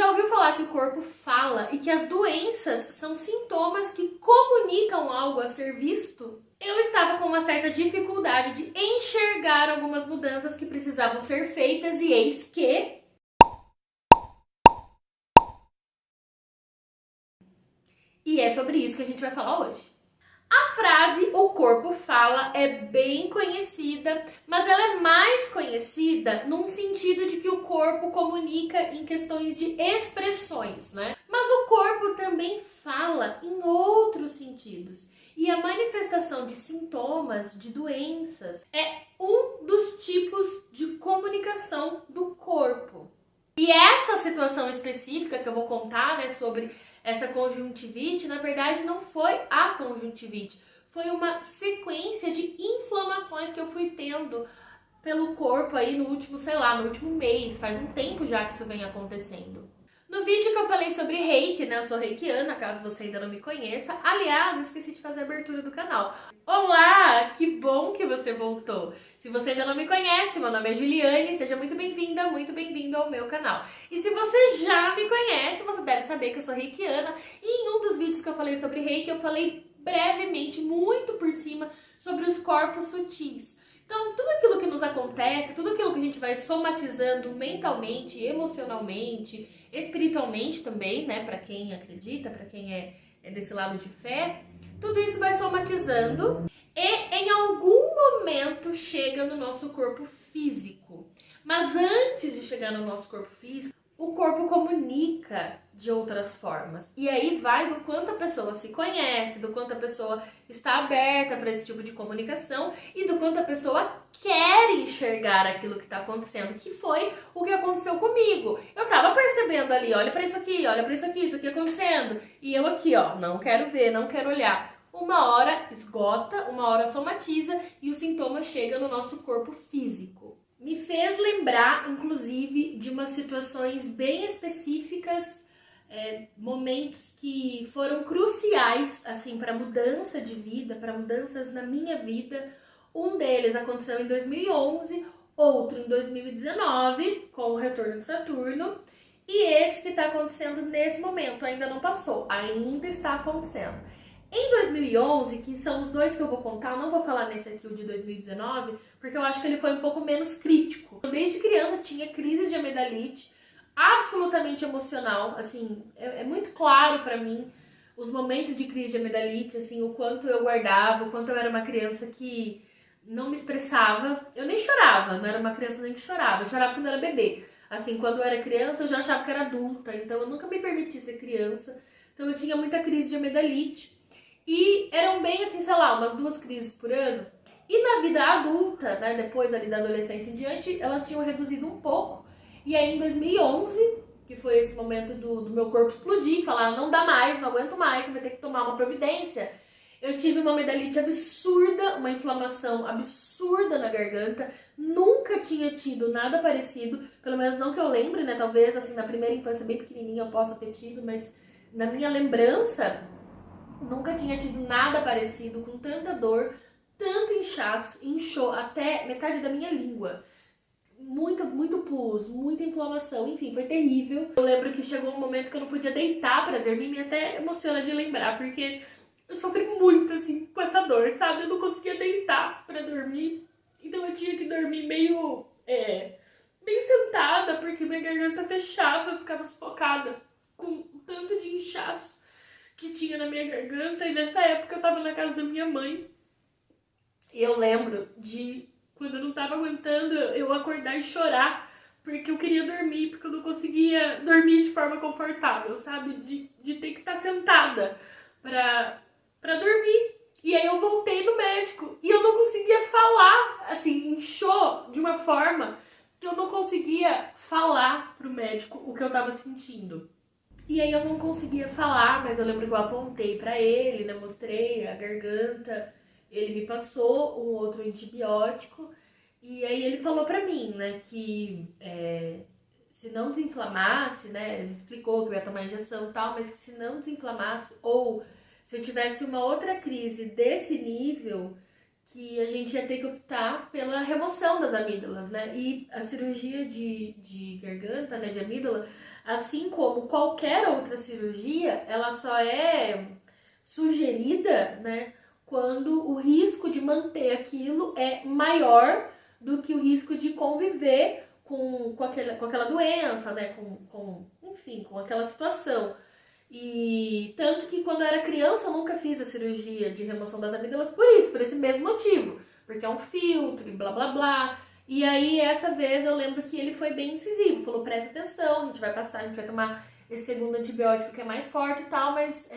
já ouviu falar que o corpo fala e que as doenças são sintomas que comunicam algo a ser visto? Eu estava com uma certa dificuldade de enxergar algumas mudanças que precisavam ser feitas e eis que... E é sobre isso que a gente vai falar hoje. A frase "o corpo fala" é bem conhecida, mas ela é mais conhecida num sentido de que o corpo comunica em questões de expressões, né? Mas o corpo também fala em outros sentidos. E a manifestação de sintomas, de doenças, é um dos tipos de comunicação do corpo. E essa situação específica que eu vou contar, né, sobre essa conjuntivite, na verdade não foi a conjuntivite, foi uma sequência de inflamações que eu fui tendo pelo corpo aí no último, no último mês, faz um tempo já que isso vem acontecendo. No vídeo que eu falei sobre reiki, né, eu sou reikiana, caso você ainda não me conheça, aliás, esqueci de fazer a abertura do canal. Olá, que bom que você voltou! Se você ainda não me conhece, meu nome é Juliane, seja muito bem-vinda, muito bem-vindo ao meu canal. E se você já me conhece, você deve saber que eu sou reikiana, e em um dos vídeos que eu falei sobre reiki, eu falei brevemente, muito por cima, sobre os corpos sutis. Então, tudo aquilo que nos acontece, tudo aquilo que a gente vai somatizando mentalmente, emocionalmente, espiritualmente também, né, para quem acredita, para quem é desse lado de fé, tudo isso vai somatizando e em algum momento chega no nosso corpo físico. Mas antes de chegar no nosso corpo físico, o corpo comunica de outras formas. E aí vai do quanto a pessoa se conhece, do quanto a pessoa está aberta para esse tipo de comunicação e do quanto a pessoa quer enxergar aquilo que está acontecendo, que foi o que aconteceu comigo. Eu tava percebendo ali, olha para isso aqui, isso aqui acontecendo. E eu aqui, ó, não quero ver, não quero olhar. Uma hora esgota, uma hora somatiza e o sintoma chega no nosso corpo físico. Me fez lembrar, inclusive, de umas situações bem específicas, momentos que foram cruciais, assim, para mudança de vida, para mudanças na minha vida. Um deles aconteceu em 2011, outro em 2019, com o retorno de Saturno, e esse que está acontecendo nesse momento, ainda não passou, ainda está acontecendo. Em 2011, que são os dois que eu vou contar, eu não vou falar nesse aqui, o de 2019, porque eu acho que ele foi um pouco menos crítico. Eu, desde criança, tinha crise de amidalite, absolutamente emocional, assim, é muito claro pra mim os momentos de crise de amidalite, assim, o quanto eu guardava, o quanto eu era uma criança que não me expressava. Eu nem chorava, não era uma criança nem que chorava, eu chorava quando era bebê. Assim, quando eu era criança, eu já achava que era adulta, então eu nunca me permiti ser criança. Então eu tinha muita crise de amidalite. E eram bem assim, umas 2 crises por ano. E na vida adulta, né, depois ali da adolescência em diante, elas tinham reduzido um pouco. E aí em 2011, que foi esse momento do meu corpo explodir, falar não dá mais, não aguento mais, você vai ter que tomar uma providência. Eu tive uma amidalite absurda, uma inflamação absurda na garganta. Nunca tinha tido nada parecido, pelo menos não que eu lembre, né? Talvez assim na primeira infância bem pequenininha eu possa ter tido, mas na minha lembrança nunca tinha tido nada parecido, com tanta dor, tanto inchaço, inchou até metade da minha língua. Muito pus, muita inflamação, enfim, foi terrível. Eu lembro que chegou um momento que eu não podia deitar pra dormir, me até emociona de lembrar, porque eu sofri muito, assim, com essa dor, sabe? Eu não conseguia deitar pra dormir, então eu tinha que dormir meio sentada, porque minha garganta fechava, eu ficava sufocada com o tanto de inchaço que tinha na minha garganta. E nessa época eu tava na casa da minha mãe. E eu lembro de, quando eu não tava aguentando, eu acordar e chorar, porque eu queria dormir, porque eu não conseguia dormir de forma confortável, sabe? De ter que estar sentada pra dormir. E aí eu voltei no médico e eu não conseguia falar, assim, inchou de uma forma que eu não conseguia falar pro médico o que eu tava sentindo. E aí eu não conseguia falar, mas eu lembro que eu apontei pra ele, né, mostrei a garganta, ele me passou um outro antibiótico, e aí ele falou pra mim, né, que se não desinflamasse, né, ele explicou que eu ia tomar injeção e tal, mas que se não desinflamasse, ou se eu tivesse uma outra crise desse nível, que a gente ia ter que optar pela remoção das amígdalas, né? E a cirurgia de garganta, né, de amígdala, assim como qualquer outra cirurgia, ela só é sugerida, né, quando o risco de manter aquilo é maior do que o risco de conviver com aquela doença, né, enfim, com aquela situação. E tanto que quando eu era criança eu nunca fiz a cirurgia de remoção das amígdalas por isso, por esse mesmo motivo. Porque é um filtro e blá blá blá. E aí essa vez eu lembro que ele foi bem incisivo, falou presta atenção, a gente vai passar, a gente vai tomar esse segundo antibiótico que é mais forte e tal, mas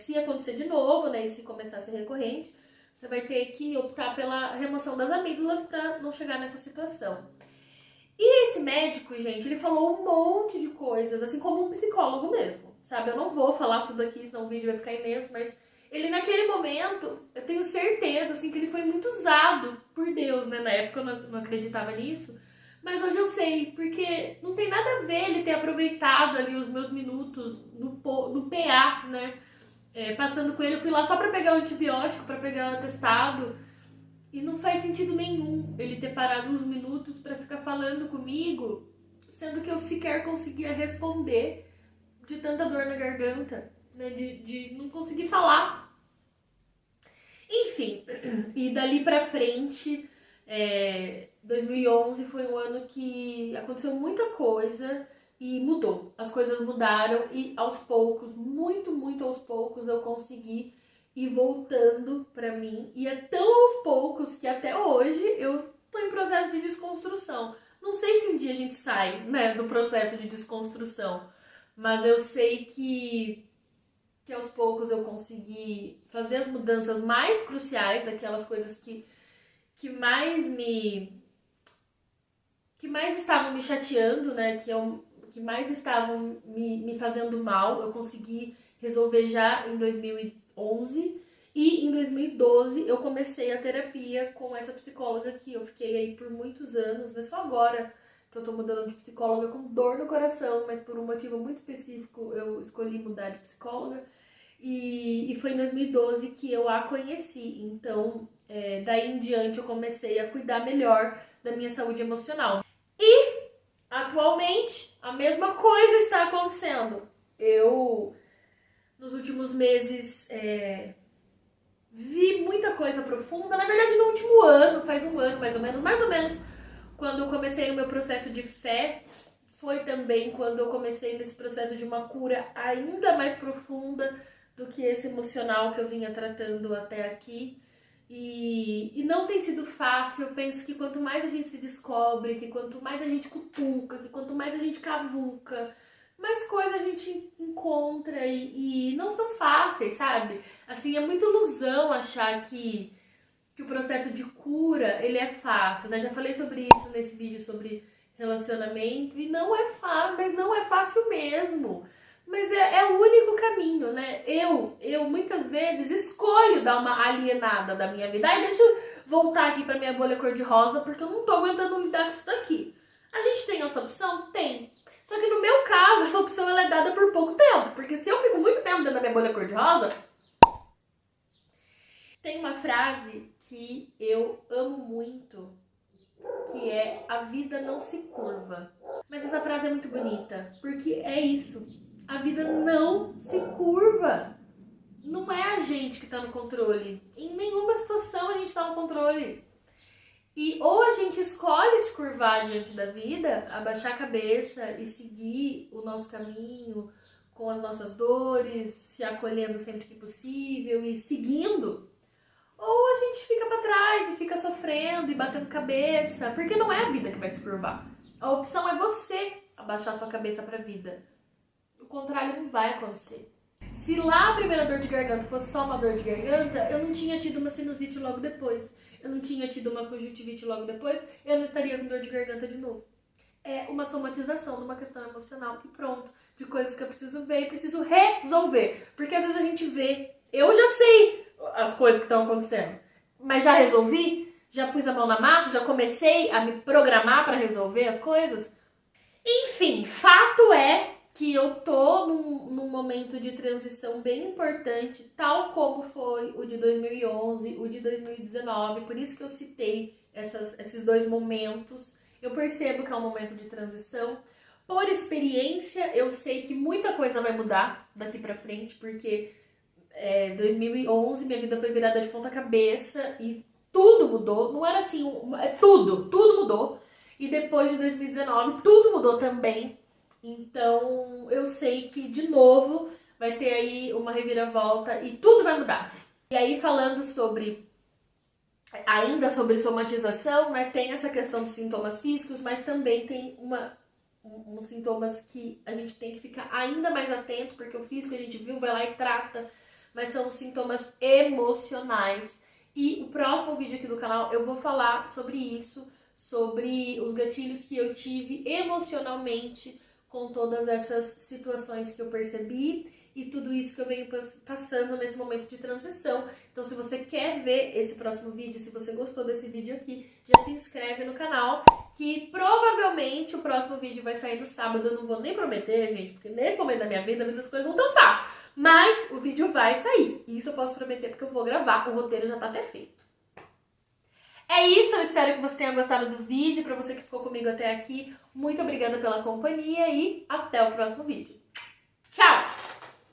se acontecer de novo, né, e se começar a ser recorrente, você vai ter que optar pela remoção das amígdalas para não chegar nessa situação. E esse médico, gente, ele falou um monte de coisas, assim como um psicólogo mesmo, sabe? Eu não vou falar tudo aqui, senão o vídeo vai ficar imenso, mas ele naquele momento, eu tenho certeza, assim, que ele foi muito usado por Deus, né? Na época eu não acreditava nisso, mas hoje eu sei, porque não tem nada a ver ele ter aproveitado ali os meus minutos no PA, né? Passando com ele, eu fui lá só pra pegar o antibiótico, pra pegar o atestado, e não faz sentido nenhum ele ter parado uns minutos pra ficar falando comigo, sendo que eu sequer conseguia responder de tanta dor na garganta, né? De não conseguir falar. Enfim, e dali pra frente, 2011 foi um ano que aconteceu muita coisa e mudou. As coisas mudaram e aos poucos, muito aos poucos, eu consegui ir voltando pra mim. E é tão aos poucos que até hoje eu tô em processo de desconstrução. Não sei se um dia a gente sai, né, do processo de desconstrução, mas eu sei que aos poucos eu consegui fazer as mudanças mais cruciais, aquelas coisas que mais estavam me chateando, né, que mais estavam me fazendo mal, eu consegui resolver já em 2011. E em 2012 eu comecei a terapia com essa psicóloga que eu fiquei aí por muitos anos, não é só agora que eu tô mudando de psicóloga com dor no coração, mas por um motivo muito específico eu escolhi mudar de psicóloga. E foi em 2012 que eu a conheci, então daí em diante eu comecei a cuidar melhor da minha saúde emocional. E atualmente a mesma coisa está acontecendo. Eu, nos últimos meses, vi muita coisa profunda. Na verdade, no último ano, faz um ano mais ou menos, quando eu comecei o meu processo de fé, foi também quando eu comecei nesse processo de uma cura ainda mais profunda do que esse emocional que eu vinha tratando até aqui. E não tem sido fácil. Eu penso que quanto mais a gente se descobre, que quanto mais a gente cutuca, que quanto mais a gente cavuca, mais coisa a gente encontra e não são fáceis, sabe? Assim, é muita ilusão achar que o processo de cura, ele é fácil, né? Já falei sobre isso nesse vídeo sobre relacionamento e não é fácil, mas não é fácil mesmo. Mas é o único caminho, né? Eu muitas vezes escolho dar uma alienada da minha vida. Ai, deixa eu voltar aqui pra minha bolha cor-de-rosa porque eu não tô aguentando lidar com isso daqui. A gente tem essa opção? Tem. Só que no meu caso, essa opção ela é dada por pouco tempo. Porque se eu fico muito tempo dentro da minha bolha cor-de-rosa... Tem uma frase que eu amo muito, que é: a vida não se curva. Mas essa frase é muito bonita, porque é isso. A vida não se curva. Não é a gente que tá no controle. Em nenhuma situação a gente tá no controle. E ou a gente escolhe se curvar diante da vida, abaixar a cabeça e seguir o nosso caminho com as nossas dores, se acolhendo sempre que possível e seguindo. Ou a gente fica pra trás e fica sofrendo e batendo cabeça, porque não é a vida que vai se curvar. A opção é você abaixar sua cabeça pra vida. O contrário não vai acontecer. Se lá a primeira dor de garganta fosse só uma dor de garganta, eu não tinha tido uma sinusite logo depois. Eu não tinha tido uma conjuntivite logo depois, eu não estaria com dor de garganta de novo. É uma somatização de uma questão emocional e pronto, de coisas que eu preciso ver e preciso resolver. Porque às vezes a gente vê, eu já sei as coisas que estão acontecendo, mas já resolvi? Já pus a mão na massa? Já comecei a me programar para resolver as coisas? Enfim, fato é que eu tô num momento de transição bem importante, tal como foi o de 2011, o de 2019, por isso que eu citei esses dois momentos. Eu percebo que é um momento de transição. Por experiência, eu sei que muita coisa vai mudar daqui pra frente, porque 2011 minha vida foi virada de ponta cabeça e tudo mudou. Não era assim, tudo mudou. E depois de 2019, tudo mudou também. Então, eu sei que, de novo, vai ter aí uma reviravolta e tudo vai mudar. E aí, falando ainda sobre somatização, né, tem essa questão dos sintomas físicos, mas também tem uns sintomas que a gente tem que ficar ainda mais atento, porque o físico a gente viu, vai lá e trata, mas são os sintomas emocionais. E o próximo vídeo aqui do canal eu vou falar sobre isso, sobre os gatilhos que eu tive emocionalmente com todas essas situações que eu percebi e tudo isso que eu venho passando nesse momento de transição. Então, se você quer ver esse próximo vídeo, se você gostou desse vídeo aqui, já se inscreve no canal, que provavelmente o próximo vídeo vai sair no sábado. Eu não vou nem prometer, gente, porque nesse momento da minha vida, as coisas não estão fáceis. Mas o vídeo vai sair. Isso eu posso prometer porque eu vou gravar. O roteiro já tá até feito. É isso, eu espero que você tenha gostado do vídeo. Pra você que ficou comigo até aqui, muito obrigada pela companhia e até o próximo vídeo. Tchau!